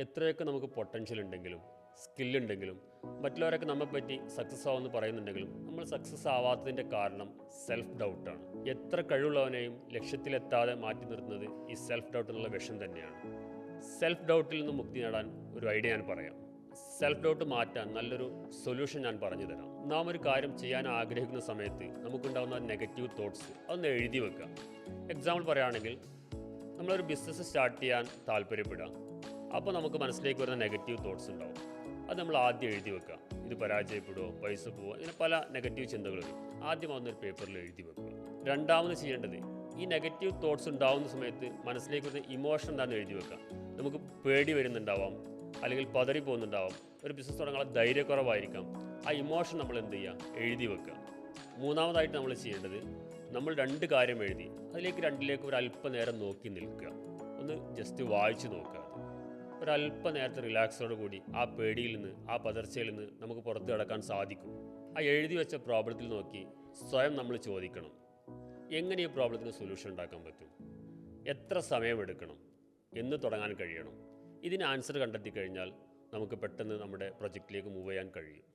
എത്രയൊക്കെ നമുക്ക് പൊട്ടൻഷ്യൽ ഉണ്ടെങ്കിലും സ്കില്ലുണ്ടെങ്കിലും മറ്റുള്ളവരൊക്കെ നമ്മെപ്പറ്റി സക്സസ് ആവുമെന്ന് പറയുന്നുണ്ടെങ്കിലും നമ്മൾ സക്സസ് ആവാത്തതിൻ്റെ കാരണം സെൽഫ് ഡൗട്ടാണ്. എത്ര കഴിവുള്ളവനെയും ലക്ഷ്യത്തിലെത്താതെ മാറ്റി നിർത്തുന്നത് ഈ സെൽഫ് ഡൗട്ട് എന്നുള്ള വിഷം തന്നെയാണ്. സെൽഫ് ഡൗട്ടിൽ നിന്ന് മുക്തി നേടാൻ ഒരു ഐഡിയ ഞാൻ പറയാം. സെൽഫ് ഡൗട്ട് മാറ്റാൻ നല്ലൊരു സൊല്യൂഷൻ ഞാൻ പറഞ്ഞു തരാം. നാം ഒരു കാര്യം ചെയ്യാൻ ആഗ്രഹിക്കുന്ന സമയത്ത് നമുക്കുണ്ടാകുന്ന നെഗറ്റീവ് തോട്ട്സ് അതൊന്ന് എഴുതി വെക്കുക. എക്സാമ്പിൾ പറയുകയാണെങ്കിൽ, നമ്മളൊരു ബിസിനസ് സ്റ്റാർട്ട് ചെയ്യാൻ താല്പര്യപ്പെടുക. അപ്പോൾ നമുക്ക് മനസ്സിലേക്ക് വരുന്ന നെഗറ്റീവ് തോട്ട്സ് ഉണ്ടാവും. അത് നമ്മൾ ആദ്യം എഴുതി വെക്കുക. ഇത് പരാജയപ്പെടുമോ, പൈസ പോവുക, ഇങ്ങനെ പല നെഗറ്റീവ് ചിന്തകൾ വരും. ആദ്യം അതൊന്നൊരു പേപ്പറിൽ എഴുതി വെക്കുക. രണ്ടാമത് ചെയ്യേണ്ടത്, ഈ നെഗറ്റീവ് തോട്ട്സ് ഉണ്ടാകുന്ന സമയത്ത് മനസ്സിലേക്ക് വരുന്ന ഇമോഷൻ എന്താണെന്ന് എഴുതി വെക്കുക. നമുക്ക് പേടി വരുന്നുണ്ടാവാം, അല്ലെങ്കിൽ പതറി പോകുന്നുണ്ടാവാം, ഒരു ബിസിനസ് തുടങ്ങാൻ ധൈര്യക്കുറവായിരിക്കാം. ആ ഇമോഷൻ നമ്മൾ എന്ത് ചെയ്യുക, എഴുതി വെക്കുക. മൂന്നാമതായിട്ട് നമ്മൾ ചെയ്യേണ്ടത്, നമ്മൾ രണ്ട് കാര്യം എഴുതി അതിലേക്ക് ഒരു അല്പനേരം നോക്കി നിൽക്കുക. ഒന്ന് ജസ്റ്റ് വായിച്ച് നോക്കുക. ഒരല്പനേരത്തെ റിലാക്സോട് കൂടി ആ പേടിയിൽ നിന്ന്, ആ പതർച്ചയിൽ നിന്ന് നമുക്ക് പുറത്ത് കിടക്കാൻ സാധിക്കും. ആ എഴുതി വെച്ച പ്രോബ്ലത്തിൽ നോക്കി സ്വയം നമ്മൾ ചോദിക്കണം, എങ്ങനെ ഈ പ്രോബ്ലത്തിന് സൊല്യൂഷൻ ഉണ്ടാക്കാൻ പറ്റും, എത്ര സമയമെടുക്കണം, എന്ന് തുടങ്ങാൻ കഴിയണം. ഇതിന് ആൻസർ കണ്ടെത്തി കഴിഞ്ഞാൽ നമുക്ക് പെട്ടെന്ന് നമ്മുടെ പ്രൊജക്റ്റിലേക്ക് മൂവ് ചെയ്യാൻ കഴിയും.